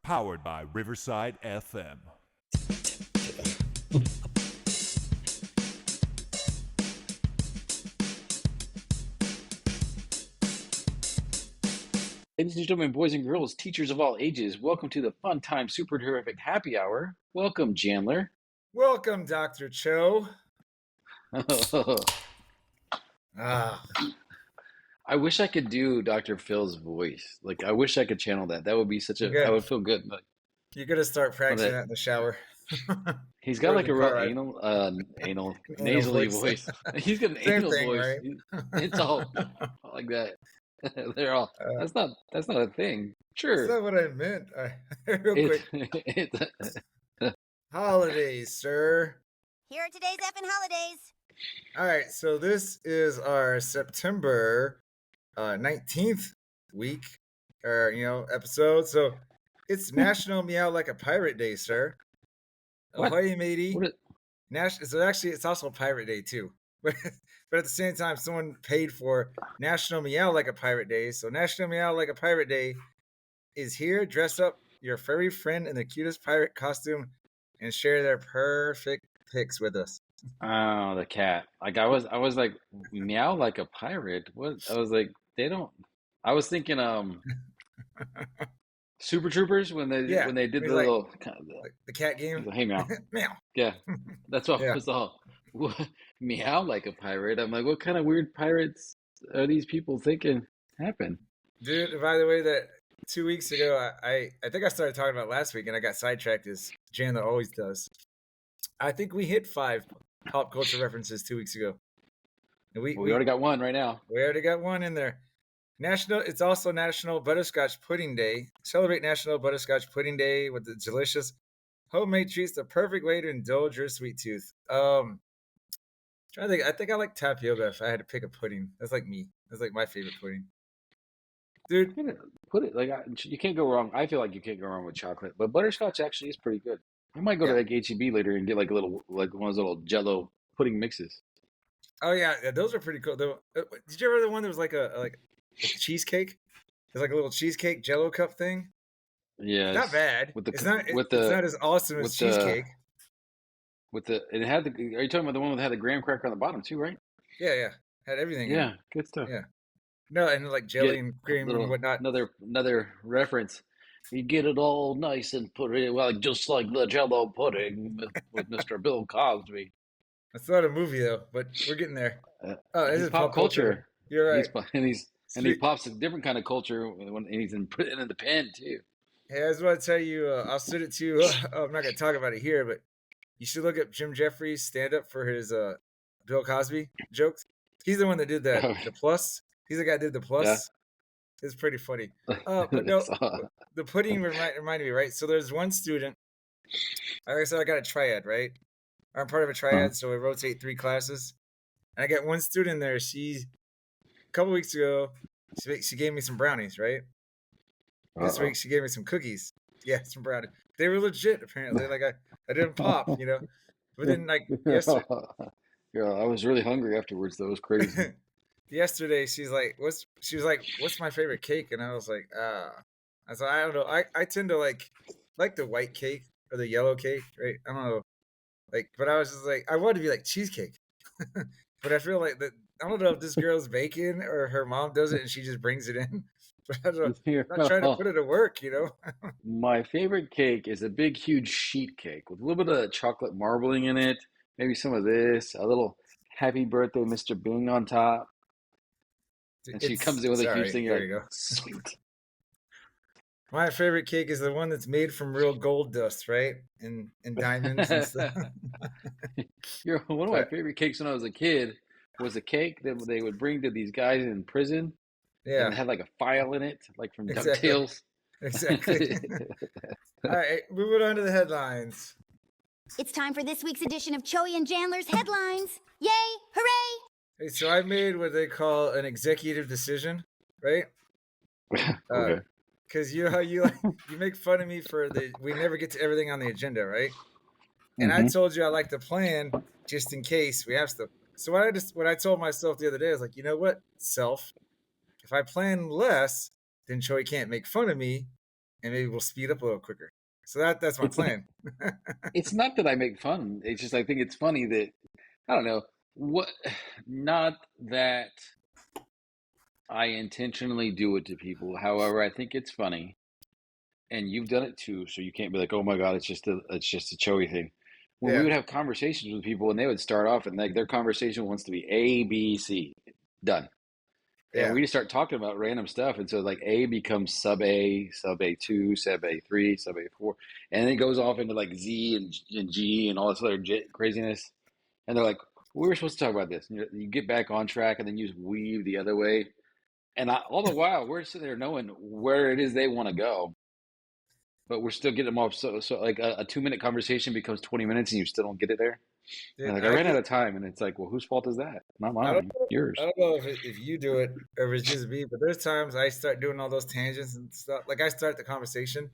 Powered by Riverside FM. Ladies and gentlemen, boys and girls, teachers of all ages, welcome to the Fun Time Super Terrific Happy Hour. Welcome, Jandler. Welcome, Dr. Cho. I wish I could do Dr. Phil's voice. Like, I wish I could channel that. That would be such a, I would feel good. But you're going to start practicing that in the shower. He's got like a real anal, nasally voice. He's got an anal voice. Right? It's all like that. They're all. That's not a thing. Sure. That's not what I meant. Real quick. Holidays, sir. Here are today's effing holidays. All right, so this is our September 19th week, or episode. So it's National Meow Like a Pirate Day, sir. Ahoy, matey. So actually, it's also Pirate Day too. But at the same time, someone paid for National Meow Like a Pirate Day. So National Meow Like a Pirate Day is here. Dress up your furry friend in the cutest pirate costume and share their perfect pics with us. Oh, the cat. Like I was like, meow like a pirate. What? I was like, they don't. I was thinking Super Troopers when they did the little the cat game. Like, hey, meow. Meow. Yeah, that's what I was all. Meow like a pirate. I'm like, what kind of weird pirates are these people thinking happen? Dude, by the way, that 2 weeks ago, I think I started talking about last week and I got sidetracked as Jandler always does. I think we hit 5 pop culture references 2 weeks ago. And we already got one right now. We already got one in there. It's also National Butterscotch Pudding Day. Celebrate National Butterscotch Pudding Day with the delicious homemade treats, the perfect way to indulge your sweet tooth. Trying to think. I think I like tapioca if I had to pick a pudding. That's like me. That's like my favorite pudding. Dude, put it like you can't go wrong. I feel like you can't go wrong with chocolate, but butterscotch actually is pretty good. I might go to like HEB later and get like one of those little Jello pudding mixes. Oh yeah, those are pretty cool. Did you ever the one that was like a cheesecake? It's like a little cheesecake Jello cup thing. Yeah, not bad. It's not as awesome as cheesecake. Are you talking about the one that had the graham cracker on the bottom too, right? Yeah, had everything. Yeah, good stuff. Yeah, no, and like jelly and cream and whatnot. Another reference. You get it all nice and put it just like the Jello pudding with Mr. Bill Cosby. That's not a movie though, but we're getting there. This is pop culture. You're right. He pops a different kind of culture when he's in the pen too. Hey, I just want to tell you, I'll send it to you. I'm not going to talk about it here, but you should look up Jim Jeffries' stand-up for his Bill Cosby jokes. He's the one that did that. The Plus. He's the guy that did the Plus. Yeah. It's pretty funny. But no, the pudding reminded me, right? So there's one student. Like I said, I got a triad, right? I'm part of a triad, so we rotate 3 classes. And I got one student there. A couple weeks ago, she gave me some brownies, right? This week she gave me some cookies. Yeah, some brownies. They were legit, apparently. Like I didn't pop, But then like yesterday, yeah, I was really hungry afterwards. That was crazy. Yesterday she was like, what's my favorite cake? And I was like, I said, I don't know. I tend to like the white cake or the yellow cake, right? I don't know. But I was just like, I wanted to be like cheesecake. But I feel like that. I don't know if this girl's baking or her mom does it and she just brings it in. But I don't know. I'm not trying to put it to work, My favorite cake is a big, huge sheet cake with a little bit of chocolate marbling in it. Maybe some of this, a little happy birthday, Mr. Bing on top. And she comes in with a huge thing. There you go. Sweet. My favorite cake is the one that's made from real gold dust, right? And diamonds and stuff. One of my favorite cakes when I was a kid was a cake that they would bring to these guys in prison. Yeah. And it had like a file in it, like from DuckTales. Exactly. All right, moving on to the headlines. It's time for this week's edition of Choey and Jandler's headlines. Yay! Hooray! Hey, so I made what they call an executive decision, right? Okay. Because how you make fun of me for we never get to everything on the agenda, right? And I told you I like to plan just in case we have stuff. So what I told myself the other day is like, you know what, self, if I plan less, then Choey can't make fun of me and maybe we'll speed up a little quicker. So that's my It's not, plan. it's not that I make fun. It's just I think it's funny that I don't know what. Not that I intentionally do it to people. However, I think it's funny, and you've done it too. So you can't be like, "Oh my God, it's just a Choey thing." When we Yeah, would have conversations with people, and they would start off, and like their conversation wants to be A, B, C, done, and yeah, we just start talking about random stuff, and so like A becomes sub A two, sub A three, sub A four, and then it goes off into like Z and G and all this other craziness, and they're like, "We were supposed to talk about this." And you get back on track, and then you just weave the other way, and all the while we're sitting there knowing where it is they want to go, but we're still getting them off. So like a 2 minute conversation becomes 20 minutes, and you still don't get it there. And dude. like I ran out of time, and it's like, well, whose fault is that? Not I don't mine, know. I yours. don't know if you do it or if it's just me, but there's times I start doing all those tangents and stuff. Like I start the conversation,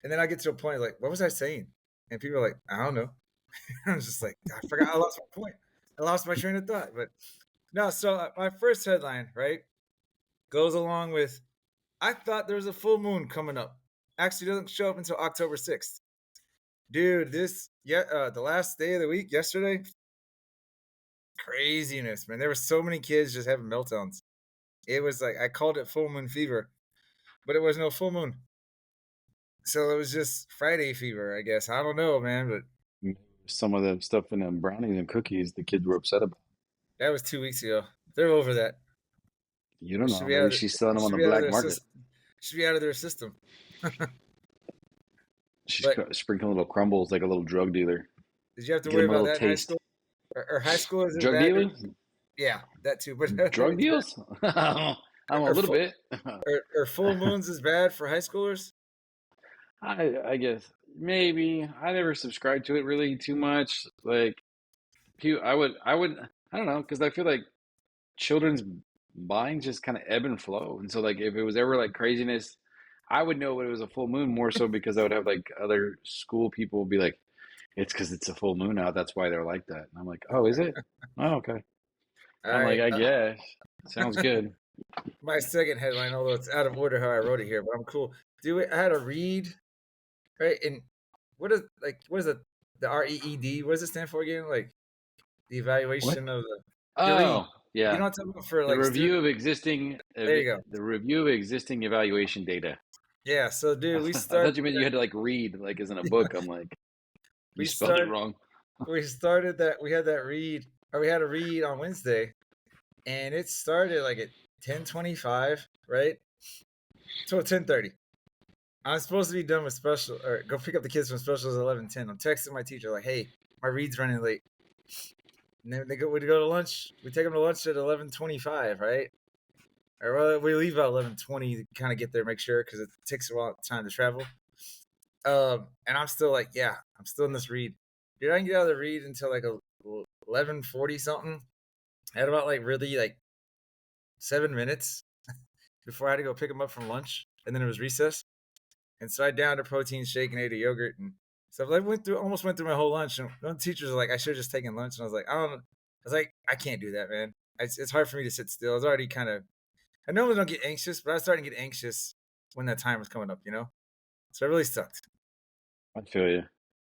and then I get to a point like, what was I saying? And people are like, I don't know. I was just like, I forgot. I lost my point. I lost my train of thought. But no. So my first headline, right, goes along with, I thought there was a full moon coming up. Actually, doesn't show up until October 6th. Dude, the last day of the week, yesterday, craziness, man. There were so many kids just having meltdowns. It was like I called it full moon fever, but it was no full moon. So it was just Friday fever, I guess. I don't know, man, but Some of the stuff in the brownies and cookies the kids were upset about. that was 2 weeks ago. They're over that. You don't It should know. be out Maybe of she's selling it them on should the be out of black their market. system. Should be out of their system. She's But sprinkling little crumbles like a little drug dealer. did you have to Get worry them a about little that in high taste. school? Or high school is it Drug bad? dealers? Yeah, that too. But Drug it's bad. deals? I'm a Or, little bit. or full moons is bad for high schoolers. I guess maybe I never subscribed to it really too much. Like I would I don't know because I feel like children's buying just kind of ebb and flow, and so like if it was ever like craziness, I would know when it was a full moon more so because I would have like other school people be like, it's because it's a full moon out. That's why they're like that. And I'm like, oh, is it? Oh, okay. All I'm like, right. I guess. Sounds good. My second headline, although it's out of order how I wrote it here, but I'm cool. I had to read, right? And what is it? The REED? What does it stand for again? Like the What? evaluation of the read. Oh, You yeah. know what I'm talking about for The like review student? of existing There you go. the review of existing evaluation data. Yeah. So dude, we I started thought you meant you had to like read like as in a book. I'm like, you we spelled it started wrong. we started that we had that read or we had a read on Wednesday, and it started like at 10:25, right? So 10:30. I'm supposed to be done with special or go pick up the kids from specials at 11:10. I'm texting my teacher like, "Hey, my read's running late." And then we go to lunch. We take them to lunch at 11:25, right? Or well, we leave about 11:20 to kind of get there, make sure because it takes a while time to travel. And I'm still like, yeah, I'm still in this read. Dude, I didn't get out of the read until like 11:40 something. I had about like really like 7 minutes before I had to go pick them up from lunch, and then it was recess. And so I downed a protein shake and ate a yogurt and stuff. I almost went through my whole lunch. And one of the teachers was like, I should have just taken lunch. And I was like, I don't know. I was like, I can't do that, man. It's hard for me to sit still. I was already I normally don't get anxious, but I was starting to get anxious when that time was coming up, you know? So it really sucked. I feel you,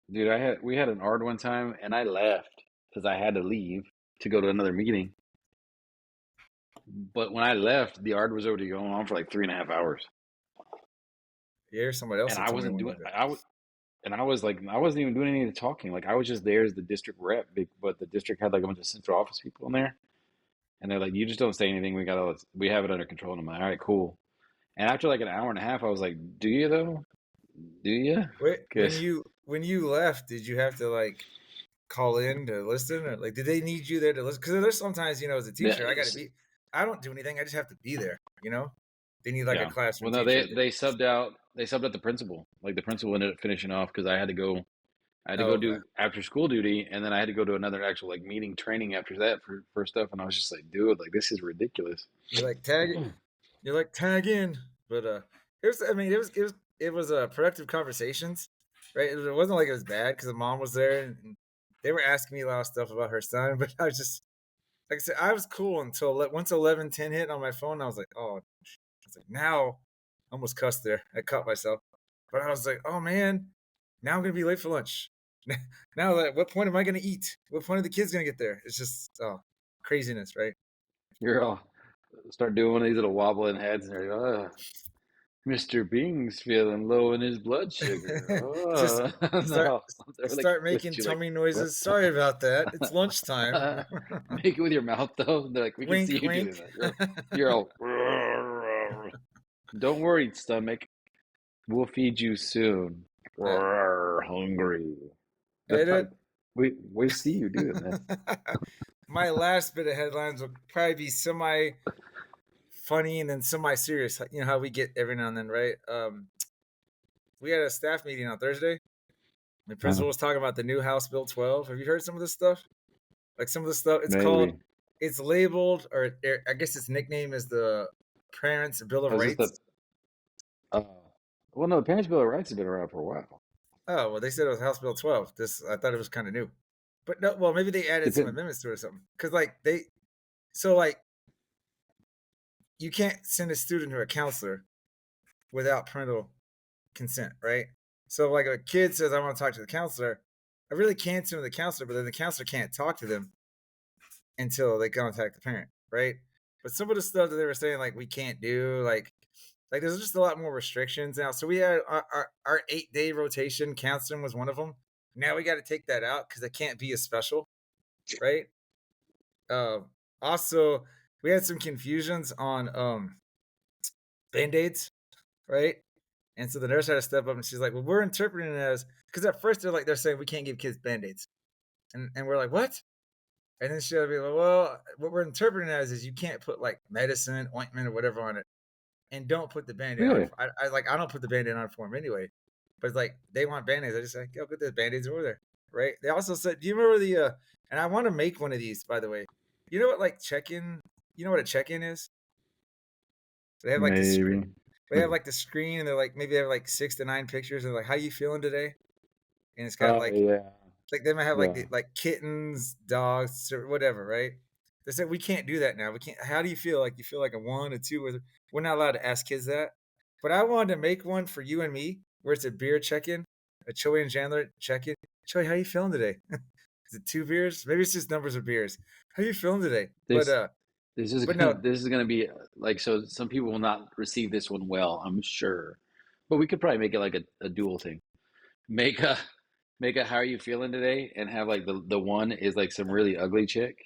dude. We had an ARD one time, and I left because I had to leave to go to another meeting. But when I left, the ARD was already going on for like 3.5 hours, Yeah, somebody else and had I told me wasn't one doing. like that. I was like, I wasn't even doing any of the talking. Like I was just there as the district rep, but the district had like a bunch of central office people in there, and they're like, you just don't say anything. We have it under control. And I'm like, all right, cool. And after like an hour and a half, I was like, do you though? Do you? Wait, Because when you left, did you have to like call in to listen, or like did they need you there to listen? Because there's sometimes, as a teacher, I don't do anything. I just have to be there. They need like a yeah. classroom Well, no, teacher. they subbed out. They subbed out the principal. Like the principal ended up finishing off because I had to go. I had to Oh, go okay. do after school duty, and then I had to go to another actual like meeting training after that for stuff. And I was just like, dude, like this is ridiculous. You're like tag it. You're like tag in, but it was. I mean, it was productive conversations, right? It wasn't like it was bad because the mom was there and they were asking me a lot of stuff about her son, but I was just like I said, I was cool until once 11:10 hit on my phone. I was like, oh, I was like now. almost cussed there. I caught myself, but I was like, oh man, now I'm gonna be late for lunch. Now, at what point am I gonna eat? What point are the kids gonna get there? It's just craziness, right? You're all start doing one of these little wobbling heads, and you're like, Mr. Bing's feeling low in his blood sugar. Just Oh, start no. They're like start with making you, like, tummy what? noises. Sorry about that. It's lunchtime. Make it with your mouth though. They're like, we can see Wink, you doing wink. that. You're all. Don't worry, stomach. We'll feed you soon. Uh, Hungry. That's Edit. like we see you doing this. My last bit of headlines will probably be semi funny and then semi serious. You know how we get every now and then, right? We had a staff meeting on Thursday. The principal was talking about the new House Bill 12. Have you heard some of this stuff? Like some of the stuff, Maybe. it's labeled, or I guess its nickname is the Parents' Bill of Oh, is this Rights. well, no, the Parents' Bill of Rights has been around for a while. Oh, well, they said it was House Bill 12. I thought it was kind of new. But no, well, maybe they added some Depend- amendments to it or something. Because, like, you can't send a student to a counselor without parental consent, right? So, like, a kid says, I want to talk to the counselor. I really can send them to the counselor, but then the counselor can't talk to them until they contact the parent, right? But some of the stuff that they were saying, like, we can't do, like there's just a lot more restrictions now. So we had our 8-day rotation. Counseling was one of them. Now we got to take that out because it can't be as special, right? Also, we had some confusions on Band-Aids, right? And so the nurse had to step up and she's like, well, we're interpreting it as, because at first they're saying we can't give kids Band-Aids. And we're like, what? And then she'll be like, well, what we're interpreting it as is you can't put like medicine, ointment, or whatever on it. And don't put the Band-Aid on. Really? I don't put the Band-Aid on for them anyway. But it's like they want Band-Aids. I just like, go put the Band-Aids over there. Right? They also said, do you remember and I want to make one of these, by the way. You know what like check-in, you know what a check-in is? They have like the screen. Maybe. They have like the screen and they're like maybe they have like 6 to 9 pictures and like, how you feeling today? And it's got Oh yeah. like they might have Yeah. like kittens, dogs, or whatever, right? They said we can't do that now. We can't. How do you feel? Like you feel like a 1, a 2, or we're not allowed to ask kids that. But I wanted to make one for you and me, where it's a beer check-in, a Choey and Jandler check-in. Choey, how you feeling today? Is it 2 beers? Maybe it's just numbers of beers. How you feeling today? This But no, this is gonna be like, so some people will not receive this one well, I'm sure. But we could probably make it like a dual thing. Make a how are you feeling today, and have like the one is like some really ugly chick.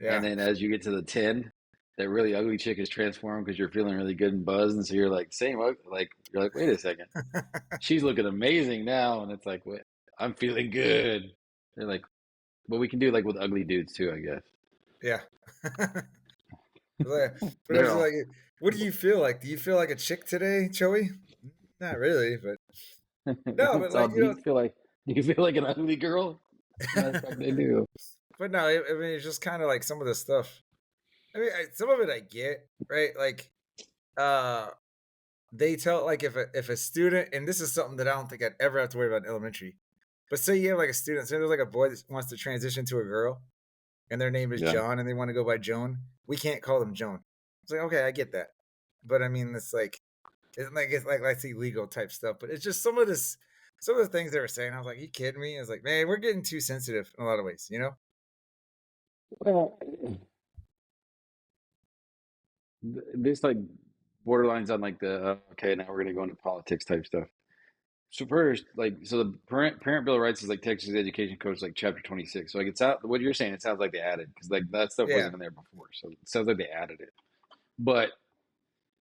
yeah. And then as you get to the 10, that really ugly chick is transformed because you're feeling really good and buzzed. And so you're like, like, you're like, wait a second. She's looking amazing now. And it's like, wait, I'm feeling good. They're like, but we can do like with ugly dudes too, I guess. Yeah. But I They're was all, like, what do you feel like? Do you feel like a chick today, Choey? Not really, but no, but it's all, like, do you feel like an ugly girl? Matter of fact, they do. But no, I mean, it's just kind of like some of the stuff. I mean, some of it I get, right? Like, they tell like if a student, and this is something that I don't think I'd ever have to worry about in elementary. But say you have like a student, say there's like a boy that wants to transition to a girl, and their name is Yeah. John, and they want to go by Joan. We can't call them Joan. It's like, okay, I get that, but I mean, it's like let's illegal type stuff. But it's just some of the things they were saying. I was like, you kidding me? I was like, man, we're getting too sensitive in a lot of ways, you know? Well, this like borderlines on like the okay, now we're gonna go into politics type stuff. So first, like, so the parent bill of rights is like Texas Education Code, like chapter 26. So like it's out. What you're saying, it sounds like they added, because like that stuff Yeah. wasn't in there before. So it sounds like they added it. But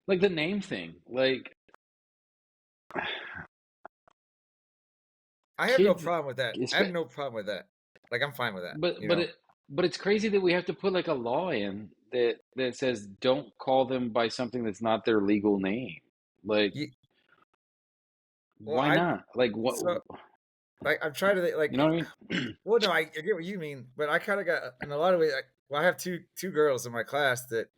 like the name thing, like I have no kids, problem with that. I have no problem with that. Like, I'm fine with that. but you but know? but it's crazy that we have to put like a law in that says don't call them by something that's not their legal name. Like, Well, why not? Like, what? So, like, I'm trying to like. You know what I mean? Well, no, I get what you mean, but I kind of got in a lot of ways. Well, I have two girls in my class that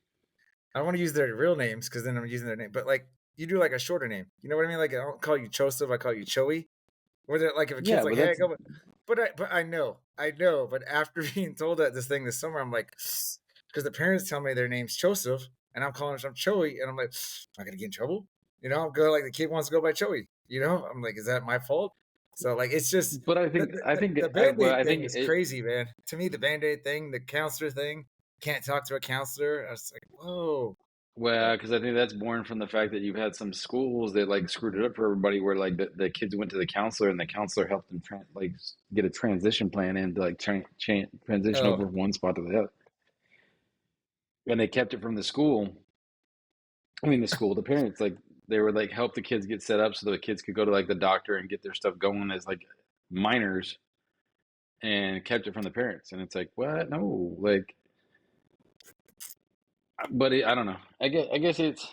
I don't want to use their real names because then I'm using their name. But like, you do like a shorter name. You know what I mean? Like, I don't call you Joseph. I call you Choey. Or they're like, if a kid's Yeah, like, but hey, that's go. But I know. But after being told that this thing this summer, I'm like, because the parents tell me their name's Joseph, and I'm calling them Choey, and I'm like, am I gonna get in trouble? You know, I'm going like the kid wants to go by Choey. You know, I'm like, is that my fault? So like, it's just But the Band-Aid I thing think is it. crazy, man. To me, the Band-Aid thing, the counselor thing, can't talk to a counselor. I was like, whoa. Well, because I think that's born from the fact that you've had some schools that like screwed it up for everybody, where like the kids went to the counselor and the counselor helped them get a transition plan and like transition Oh, over from one spot to the other, and they kept it from the school. I mean, the parents, like they were like help the kids get set up so the kids could go to like the doctor and get their stuff going as like minors, and kept it from the parents. And it's like, what? No, like, but I don't know. I guess it's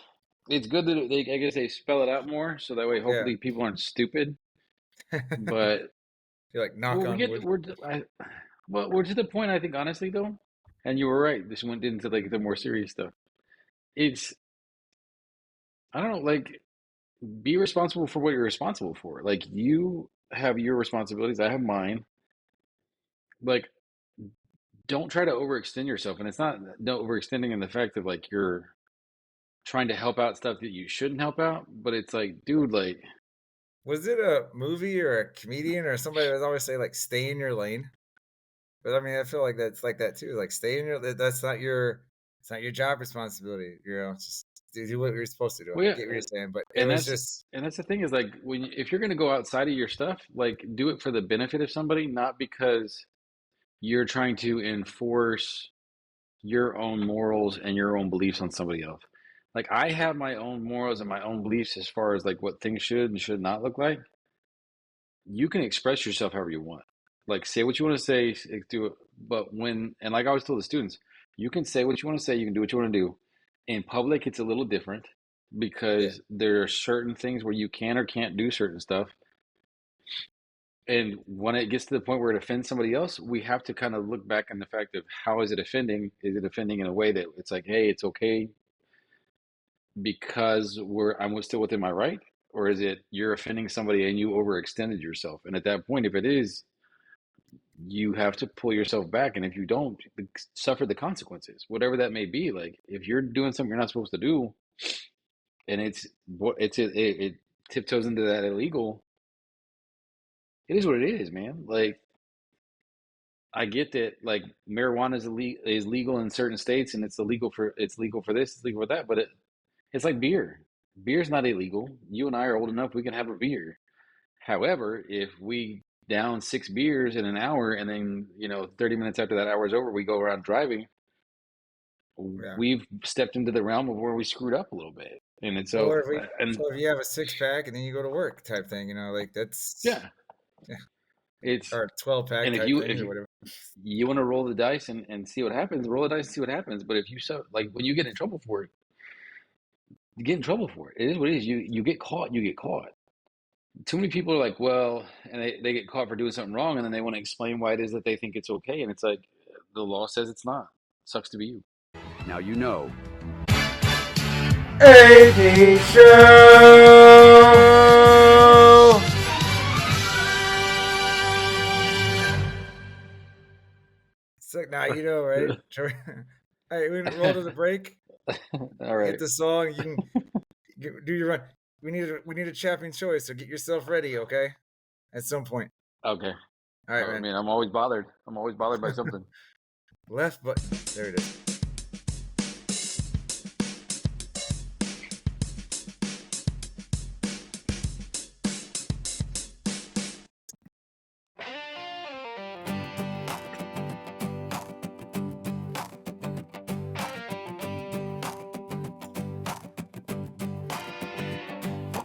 good that I guess they spell it out more so that way yeah. hopefully people aren't stupid. But You're like, knock well, on wood. we're to the point, I think, honestly though, and you were right. This went into like the more serious stuff. It's I don't know, like be responsible for what you're responsible for. Like you have your responsibilities, I have mine. Like don't try to overextend yourself, and it's not no overextending in the fact of like you're trying to help out stuff that you shouldn't help out, but it's like, dude, like Was it a movie or a comedian or somebody that would always say like, stay in your lane? But I mean, I feel like that's like that too. Like, stay in your. That's not your. It's not your job responsibility. You know, it's just do what you're supposed to do. well, I yeah, get what you're saying, but it and was just that's the thing is like if you're gonna go outside of your stuff, like do it for the benefit of somebody, not because you're trying to enforce your own morals and your own beliefs on somebody else. Like I have my own morals and my own beliefs as far as like what things should and should not look like. You can express yourself however you want. Like say what you want to say, do it. But when and like I always tell the students, you can say what you want to say, you can do what you want to do. In public, it's a little different yeah. because there are certain things where you can or can't do certain stuff. And when it gets to the point where it offends somebody else, we have to kind of look back on the fact of how is it offending? Is it offending in a way that it's like, hey, it's okay because I'm still within my right? Or is it you're offending somebody and you overextended yourself? And at that point, if it is, you have to pull yourself back. And if you don't, suffer the consequences, whatever that may be. Like if you're doing something you're not supposed to do, and it tiptoes into that illegal, it is what it is, man. Like I get that like marijuana is legal in certain states and it's legal for this, it's legal for that, but it's like beer. Beer's not illegal. You and I are old enough we can have a beer. However, if we down 6 beers in an hour and then, 30 minutes after that hour is over, we go around driving, Yeah. we've stepped into the realm of where we screwed up a little bit. And it's so Or and if you have a 6-pack and then you go to work type thing, you know, like that's yeah, yeah, it's or a 12-pack and type thing if or whatever. you want to roll the dice and see what happens, roll the dice and see what happens. But if you like when you get in trouble for it, you get in trouble for it. It is what it is. You get caught, you get caught. Too many people are like, well, and they get caught for doing something wrong, and then they want to explain why it is that they think it's okay, and it's like the law says it's not. Sucks to be you. Now you know. AD Show! It's like, nah, you know, right? Hey, we're gonna roll to the break. All right. Hit the song. You can do your run. We need a champion choice, so get yourself ready, okay? At some point. Okay. All right, I man. mean, I'm always bothered. I'm always bothered by something. Left button. There it is.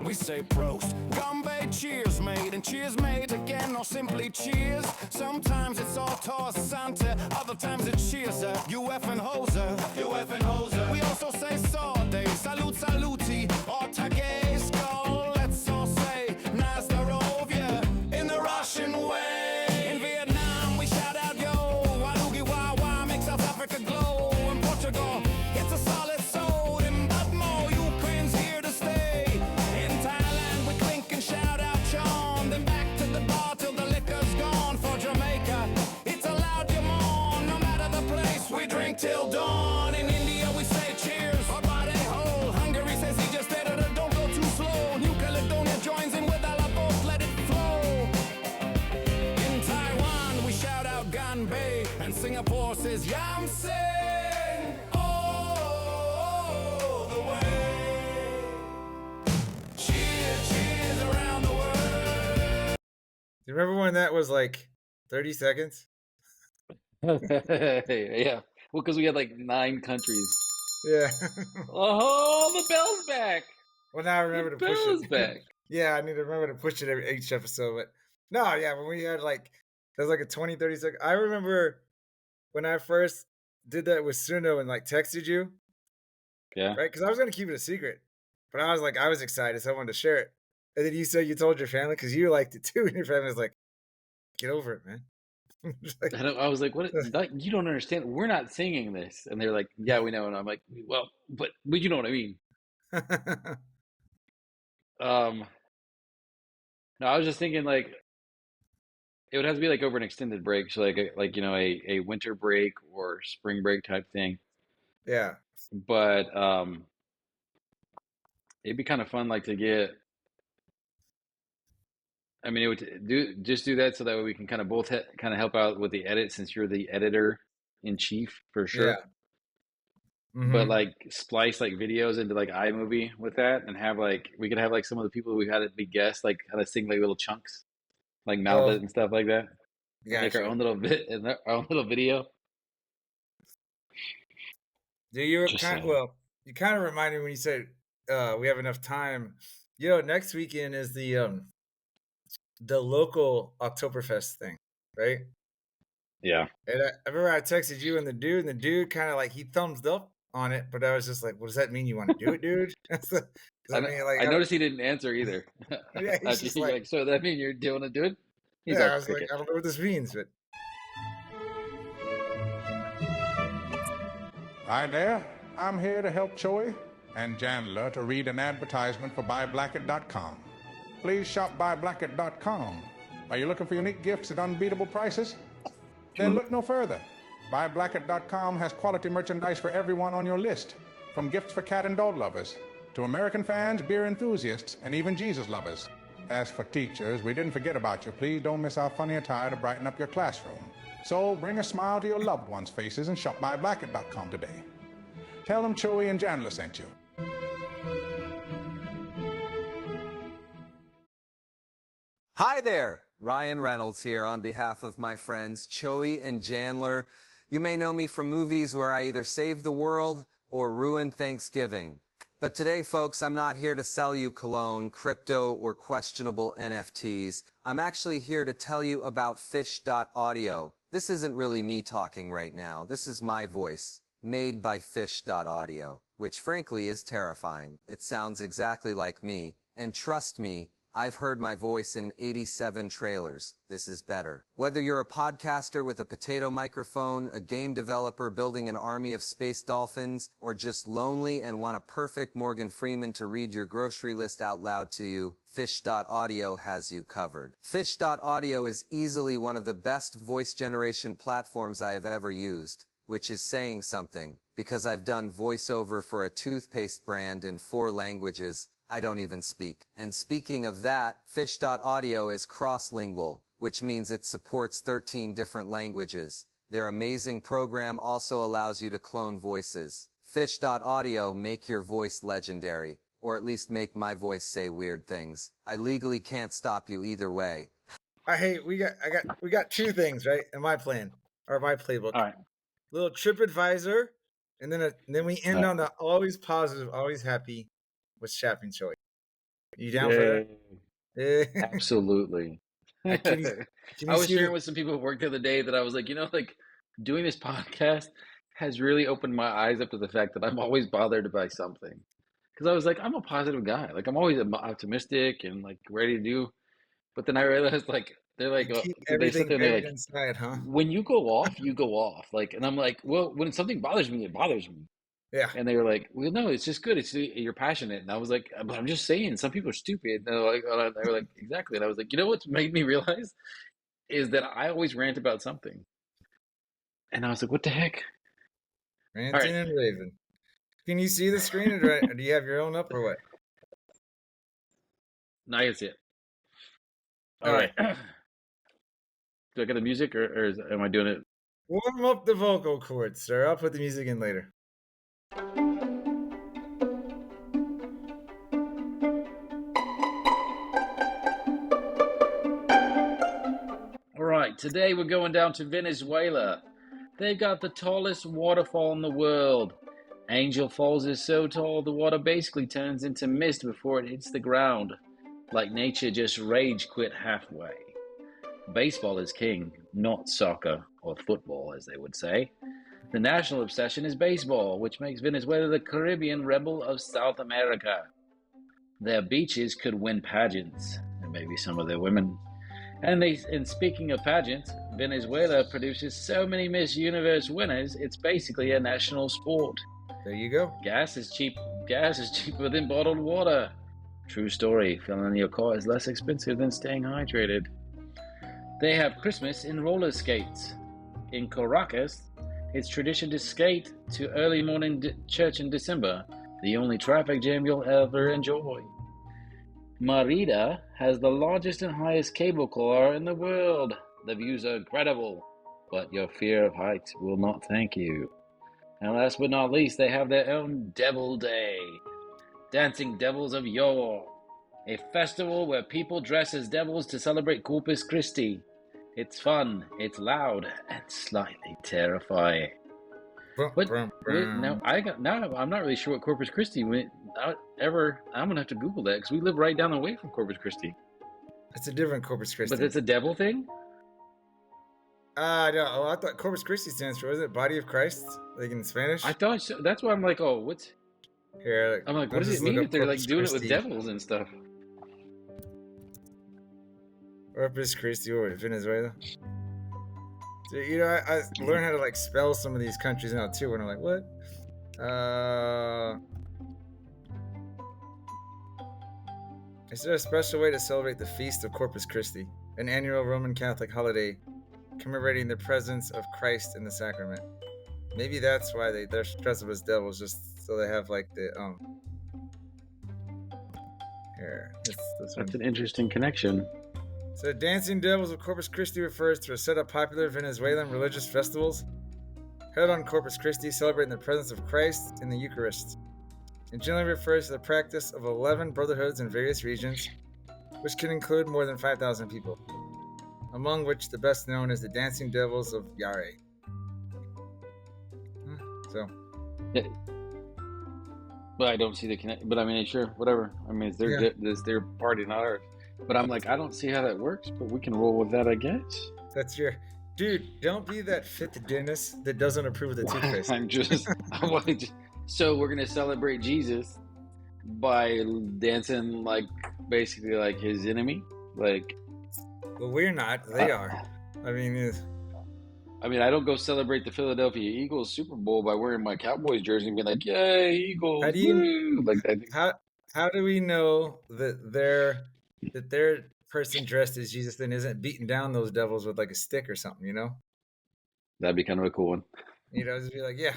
We say prost, Gumby, cheers mate, and cheers mate again, or simply cheers. Sometimes it's all toss Santa, other times it's cheers up. You effing hoser, you effing hoser. We also say sawday, salute saluti, or tage, skull. Let's all say Nazdarovia in the Russian way. In Vietnam we shout out yo, Walugi Wawa makes South Africa glow. In Portugal it's a solid soul. In Budmo, Ukraine's here to stay. In Thailand we clink and shout out Sean. Then back to the bar till the liquor's gone. For Jamaica it's allowed you mourn. No matter the place we drink till dawn. In India we say cheers or body hole. Hungary says he just did it, don't go too slow. remember when that was like 30 seconds? Yeah. Well, because we had like 9 countries. Yeah. Oh, the bell's back. Well, now I The remember to push bell it. is back. Yeah, I need to remember to push it each episode. But no, yeah, when we had like, there's like a 20, 30 second. I remember when I first did that with Suno and like texted you, Yeah. right? Because I was going to keep it a secret. But I was excited, so I wanted to share it. And then you said you told your family because you liked it too. And your family was like, get over it, man. Like, I was like, what? You don't understand. We're not singing this. And they're like, yeah, we know. And I'm like, well, but you know what I mean. Um, no, I was just thinking like it would have to be like over an extended break. So like a winter break or spring break type thing. yeah. But it'd be kind of fun like to get. I mean, it would do that so that way we can kind of both kind of help out with the edit since you're the editor in chief for sure. Yeah. But Hmm. like splice like videos into like iMovie with that and have like we could have like some of the people we've had it be guests like kind of sing like little chunks like mouth Oh, it and stuff like that. Make our gotcha. own little bit and our own little video. Do you Just kind saying. well, you kind of reminded me when you said we have enough time. Next weekend is the local Oktoberfest thing, right? Yeah. And I remember I texted you and the dude kind of like he thumbs up on it, but I was just like, "What does that mean? You want to do it, dude?" Does that mean like I noticed he didn't answer either. yeah, he's just You're like, like, so that mean you're doing to do it? He's yeah. all I was like, cricket. I don't know what this means, but Hi there, I'm here to help Choey and Jandler to read an advertisement for buyblacket.com. Please shop buyblacket.com. Are you looking for unique gifts at unbeatable prices? Then look no further. Buyblacket.com has quality merchandise for everyone on your list, from gifts for cat and dog lovers to American fans, beer enthusiasts, and even Jesus lovers. As for teachers, we didn't forget about you. Please don't miss our funny attire to brighten up your classroom. So bring a smile to your loved ones' faces and shop buyblacket.com today. Tell them Choey and Jandler sent you. Hi there, Ryan Reynolds here on behalf of my friends Choey and Jandler. You may know me from movies where I either save the world or ruin Thanksgiving. But today, folks, I'm not here to sell you cologne, crypto, or questionable NFTs. I'm actually here to tell you about Fish.audio. This isn't really me talking right now. This is my voice, made by Fish.audio, which frankly is terrifying. It sounds exactly like me, and trust me, I've heard my voice in 87 trailers. This is better. Whether you're a podcaster with a potato microphone, a game developer building an army of space dolphins, or just lonely and want a perfect Morgan Freeman to read your grocery list out loud to you, Fish.audio has you covered. Fish.audio is easily one of the best voice generation platforms I have ever used, which is saying something, because I've done voiceover for a toothpaste brand in 4 languages I don't even speak. And speaking of that, Fish.audio is cross-lingual, which means it supports 13 different languages. Their amazing program also allows you to clone voices. Fish.audio make your voice legendary, or at least make my voice say weird things. I legally can't stop you either way. we got 2 things right in my plan or my playbook. All right. Little TripAdvisor, and then we end All on the always positive, always happy with Chapping Choey. You down for right. that? Yeah. Absolutely. Can you I was see sharing the, with some people at work the other day that I was like, like doing this podcast has really opened my eyes up to the fact that I'm always bothered by something. Because I was like, I'm a positive guy. Like I'm always optimistic and like ready to do. But then I realized like they're like, you keep they sit everything there and they're buried like, inside, huh? when you go off, you go off. Like, and I'm like, well, when something bothers me, it bothers me. Yeah. And they were like, well, no, it's just good. It's you're passionate. And I was like, but I'm just saying, some people are stupid. And they were like, exactly. And I was like, what's made me realize is that I always rant about something. And I was like, what the heck? All Ranting right. and raving. Can you see the screen, or do you have your own up, or what? Now I can see it. All right. Do I get the music or am I doing it? Warm up the vocal cords, sir. I'll put the music in later. Today we're going down to Venezuela. They've got the tallest waterfall in the world. Angel Falls is so tall the water basically turns into mist before it hits the ground. Like nature just rage quit halfway. Baseball is king, not soccer or football, as they would say. The national obsession is baseball, which makes Venezuela the Caribbean rebel of South America. Their beaches could win pageants, and maybe some of their women. And speaking of pageants, Venezuela produces so many Miss Universe winners, it's basically a national sport. There you go. Gas is cheaper than bottled water. True story, filling your car is less expensive than staying hydrated. They have Christmas in roller skates. In Caracas, it's tradition to skate to early morning church in December, the only traffic jam you'll ever enjoy. Merida has the largest and highest cable car in the world. The views are incredible, but your fear of heights will not thank you. And last but not least, they have their own Devil Day. Dancing Devils of Yore, a festival where people dress as devils to celebrate Corpus Christi. It's fun, it's loud, and slightly terrifying. But I'm not really sure what Corpus Christi went ever. I'm gonna have to Google that because we live right down the way from Corpus Christi. It's a different Corpus Christi. But it's a devil thing. No. Oh, I thought Corpus Christi stands for, was it Body of Christ? Like in Spanish? I thought so. That's why I'm like, oh, what's? Here, I'm like, what does it mean if they're like doing it with devils and stuff? Corpus Christi, what, Venezuela? So, you know, I learned how to like spell some of these countries now too, and I'm like, what? Is there a special way to celebrate the Feast of Corpus Christi, an annual Roman Catholic holiday commemorating the presence of Christ in the sacrament? Maybe that's why they're dressed up as devils, just so they have like the here. That's an interesting connection. So, Dancing Devils of Corpus Christi refers to a set of popular Venezuelan religious festivals held on Corpus Christi celebrating the presence of Christ in the Eucharist. It generally refers to the practice of 11 brotherhoods in various regions, which can include more than 5,000 people, among which the best known is the Dancing Devils of Yare. So, yeah. But I don't see the connection. But I mean, sure, whatever. I mean, it's their party, not ours. But I'm like, I don't see how that works, but we can roll with that, I guess. That's your... Dude, don't be that fit dentist that doesn't approve of the toothpaste. So we're going to celebrate Jesus by dancing like, basically like his enemy? Like... Well, we're not. They are. I mean, I don't go celebrate the Philadelphia Eagles Super Bowl by wearing my Cowboys jersey and be like, yay, Eagles. How do you... Like that. How do we know that their person dressed as Jesus then isn't beating down those devils with like a stick or something, you know? That'd be kind of a cool one. You know, just be like, yeah,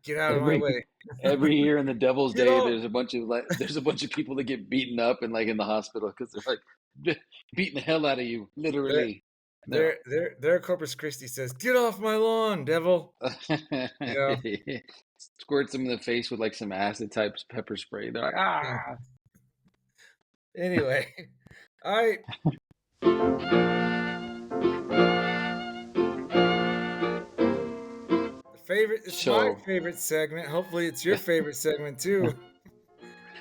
get out of my way. Every year in the Devil's Day, there's a bunch of people that get beaten up and like in the hospital because they're like beating the hell out of you, literally. Their Corpus Christi says, "Get off my lawn, devil!" Yeah. Squirts them in the face with like some acid type pepper spray. They're like, ah. Anyway, all right. It's my favorite segment. Hopefully, it's your favorite segment too.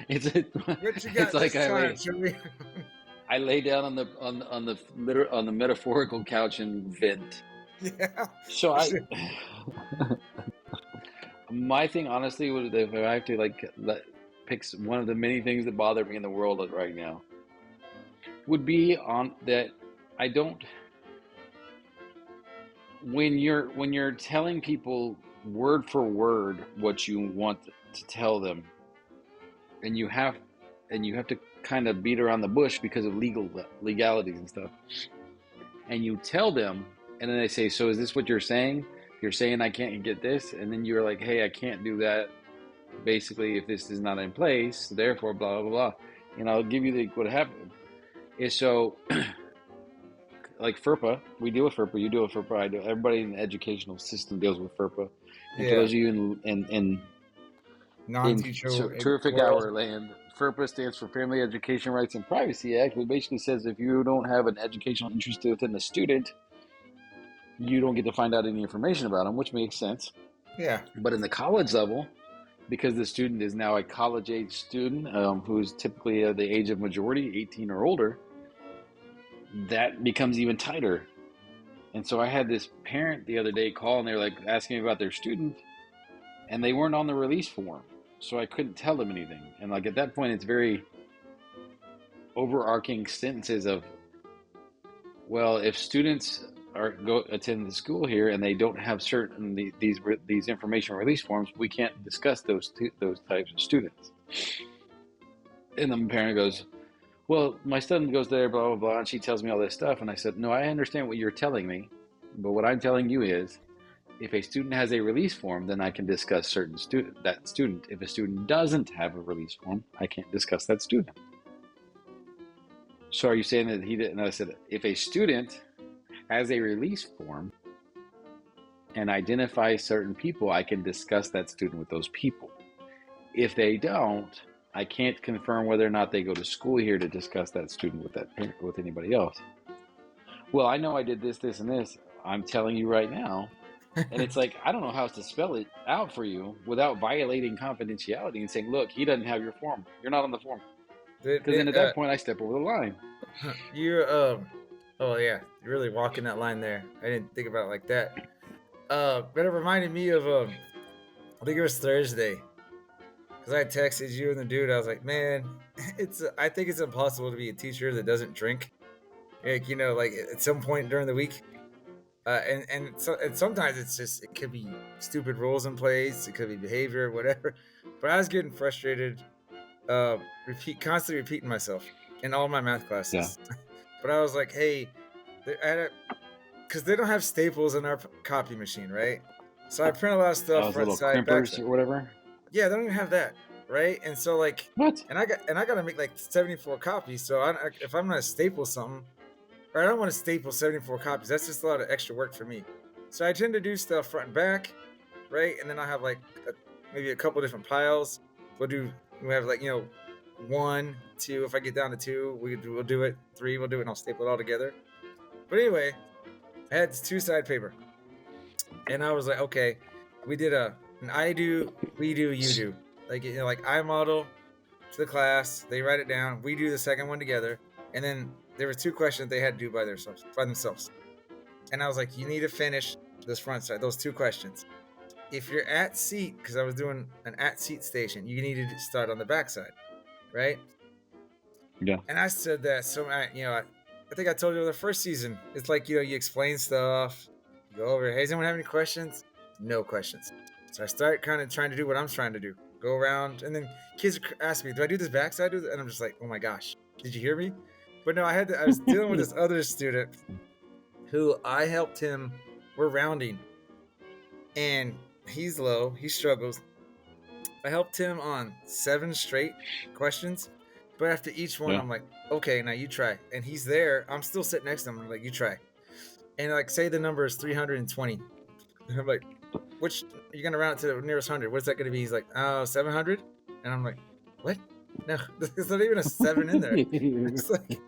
What you got like this time, I lay down on the metaphorical couch and vent. Yeah. So my thing, honestly, would if I have to pick one of the many things that bother me in the world right now, would be on that I don't. When you're telling people word for word what you want to tell them, and you have to kind of beat around the bush because of legalities and stuff, and you tell them, and then they say, so is this what you're saying? You're saying I can't get this, and then you're like, hey, I can't do that, basically, if this is not in place, therefore blah blah blah. And I'll give you what happened is, so like FERPA, we deal with FERPA, you deal with FERPA, I do. Everybody in the educational system deals with FERPA. And for those of you in terrific hour land, FERPA stands for Family Education Rights and Privacy Act, which basically says if you don't have an educational interest within the student, you don't get to find out any information about them, which makes sense. Yeah. But in the college level, because the student is now a college age student who's typically the age of majority, 18 or older, that becomes even tighter. And so I had this parent the other day call, and they were like asking me about their student, and they weren't on the release form, so I couldn't tell them anything. And like at that point, it's very overarching sentences of, well, if students go attend the school here and they don't have certain these information release forms, we can't discuss those types of students. And the parent goes, well, my son goes there, blah, blah, blah, and she tells me all this stuff. And I said, no, I understand what you're telling me, but what I'm telling you is, if a student has a release form, then I can discuss that student. If a student doesn't have a release form, I can't discuss that student. So are you saying that he didn't? And I said, if a student has a release form and identifies certain people, I can discuss that student with those people. If they don't, I can't confirm whether or not they go to school here to discuss that student with that parent, with anybody else. Well, I know I did this, this, and this. I'm telling you right now. And it's like, I don't know how else to spell it out for you without violating confidentiality and saying, look, he doesn't have your form. You're not on the form. Because then at that point, I step over the line. You're, oh yeah, you're really walking that line there. I didn't think about it like that. But it reminded me of, I think it was Thursday. Because I texted you and the dude, I was like, man, I think it's impossible to be a teacher that doesn't drink. Like, you know, like at some point during the week. And sometimes it could be stupid rules in place. It could be behavior, whatever. But I was getting frustrated, constantly repeating myself in all my math classes. Yeah. But I was like, hey, because they don't have staples in our copy machine, right? So I print a lot of stuff front side, back side, or whatever. Yeah, they don't even have that, right? And so like, what? And I got to make like 74 copies. So if I'm gonna staple something. Or I don't want to staple 74 copies. That's just a lot of extra work for me. So I tend to do stuff front and back, right? And then I have like maybe a couple different piles. We have like, 1, 2. If I get down to 2, we'll do it. 3, we'll do it, and I'll staple it all together. But anyway, I had this 2-side paper, and I was like, okay, we did an I do, we do, you do. Like, like I model to the class. They write it down. We do the second one together, and then there were 2 questions they had to do by themselves. And I was like, you need to finish this front side, those 2 questions. If you're at seat, because I was doing an at seat station, you need to start on the back side, right? Yeah. And I said that, so I think I told you the first season, it's like, you explain stuff, you go over, hey, does anyone have any questions? No questions. So I start kind of trying to do what I'm trying to do. Go around, and then kids ask me, do I do this backside? And I'm just like, oh my gosh, did you hear me? But no, I was dealing with this other student who I helped him. We're rounding, and he's low. He struggles. I helped him on 7 straight questions, but after each one, I'm like, okay, now you try. And he's there. I'm still sitting next to him. I'm like, you try. And like, say the number is 320. I'm like, which you're gonna round it to the nearest 100? What's that gonna be? He's like, 700. And I'm like, what? No, there's not even a 7 in there. It's like,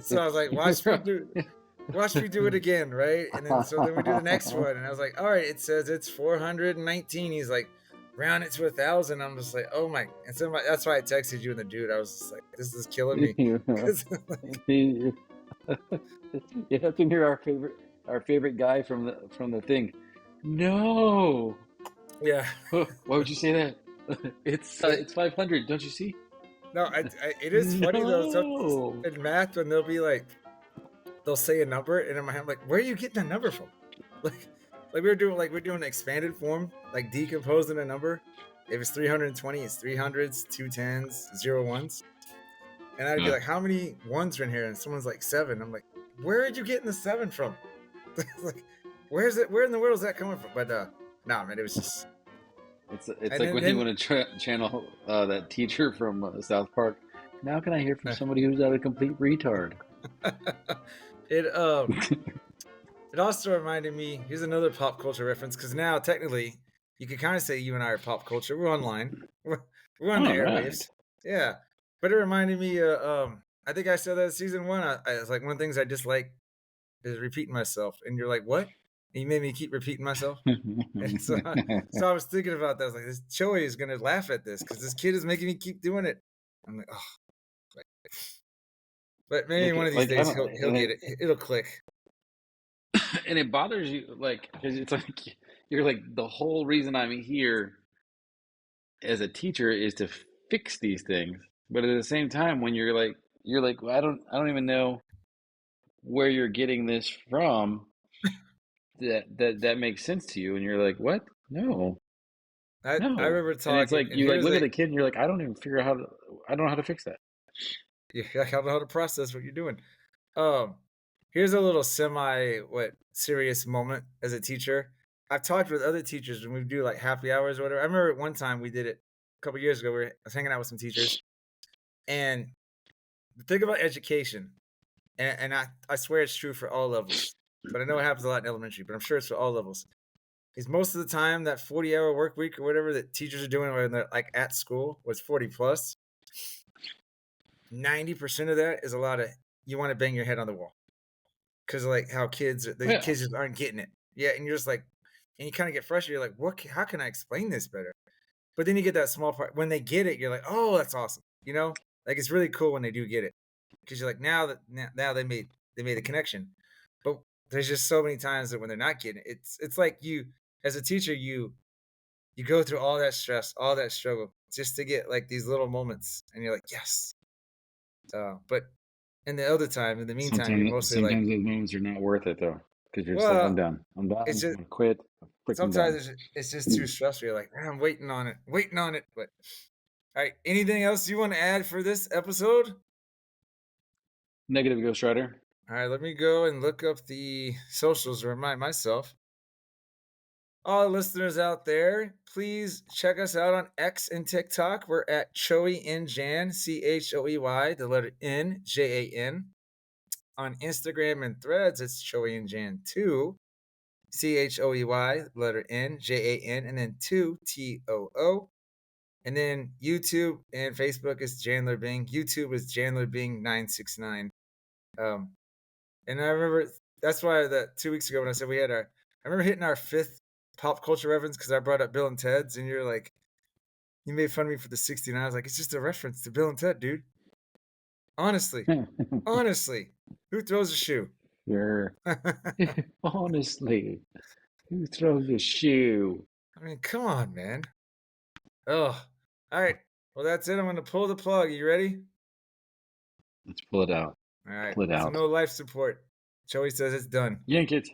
so I was like, watch me do it again, right? And then we do the next one, and I was like, all right, it says it's 419. He's like, round it to 1,000. I'm just like, oh my! And so that's why I texted you and the dude. I was just like, this is killing me. You have to hear our favorite guy from the thing. No. Yeah. Why would you say that? It's 500. Don't you see? No, it is funny though. So in math, when they'll say a number, and in my head, I'm like, where are you getting that number from? Like we're doing an expanded form, like decomposing a number. If it's 320, it's 300s, 2 10s, 0 1s. And I'd be like, how many 1s are in here? And someone's like 7. I'm like, where are you getting the 7 from? Like, where in the world is that coming from? But nah, man, it was just. It's like when you want to channel that teacher from South Park. Now can I hear from somebody who's not a complete retard? It also reminded me. Here's another pop culture reference, because now technically you could kind of say you and I are pop culture. We're online. We're on the airwaves. Right. Yeah, but it reminded me. I think I said that in season 1. It's like one of the things I dislike is repeating myself. And you're like, what? And you made me keep repeating myself. And so I was thinking about that. I was like, this Choey is going to laugh at this because this kid is making me keep doing it. I'm like, oh. But maybe one of these days he'll get it. It'll click. And it bothers you, like, because it's like you're like, the whole reason I'm here as a teacher is to fix these things. But at the same time, when you're like, well, I don't even know where you're getting this from that makes sense to you, and you're like, what? No. I remember talking, and it's like you like look at the kid and you're like, I don't know how to fix that. Yeah, I don't know how to process what you're doing. Here's a little serious moment as a teacher. I've talked with other teachers when we do like happy hours or whatever. I remember one time we did it a couple years ago. I was hanging out with some teachers, and the thing about education, and I swear it's true for all levels, but I know it happens a lot in elementary, but I'm sure it's for all levels, is most of the time that 40-hour work week or whatever that teachers are doing when they're like at school was 40 plus. 90% of that is a lot of, you want to bang your head on the wall. Because like how kids just aren't getting it. Yeah, and you're just like, and you kind of get frustrated. You're like, how can I explain this better? But then you get that small part. When they get it, you're like, oh, that's awesome. You know, like it's really cool when they do get it. Because you're like, now they made a connection. But there's just so many times that when they're not getting it, it's like you, as a teacher, you go through all that stress, all that struggle just to get like these little moments. And you're like, yes. But in the other time, in the meantime, you're mostly like, sometimes those moments are not worth it though, because you're just like, I'm done. It's just, I'm gonna quit. Sometimes it's just too stressful. You're like, I'm waiting on it. But all right, anything else you want to add for this episode? Negative Ghost Rider. All right, let me go and look up the socials to remind myself. All the listeners out there, please check us out on X and TikTok. We're at Choey and Jan, CHOEY, the letter N, JAN. On Instagram and Threads, it's Choey and Jan 2, CHOEY, letter N, JAN, and then 2, TOO. And then YouTube and Facebook is Jandler Bing. YouTube is Jandler Bing 969. And I remember that's why that 2 weeks ago when I said I remember hitting our 5th pop culture reference because I brought up Bill and Ted's, and you're like, you made fun of me for the 69. I was like, it's just a reference to Bill and Ted, dude. Honestly, who throws a shoe? Sure. Honestly, who throws a shoe? I mean, come on, man. Oh, all right. Well, that's it. I'm going to pull the plug. You ready? Let's pull it out. All right. Pull it out. So no life support. Choey says it's done. Yank it.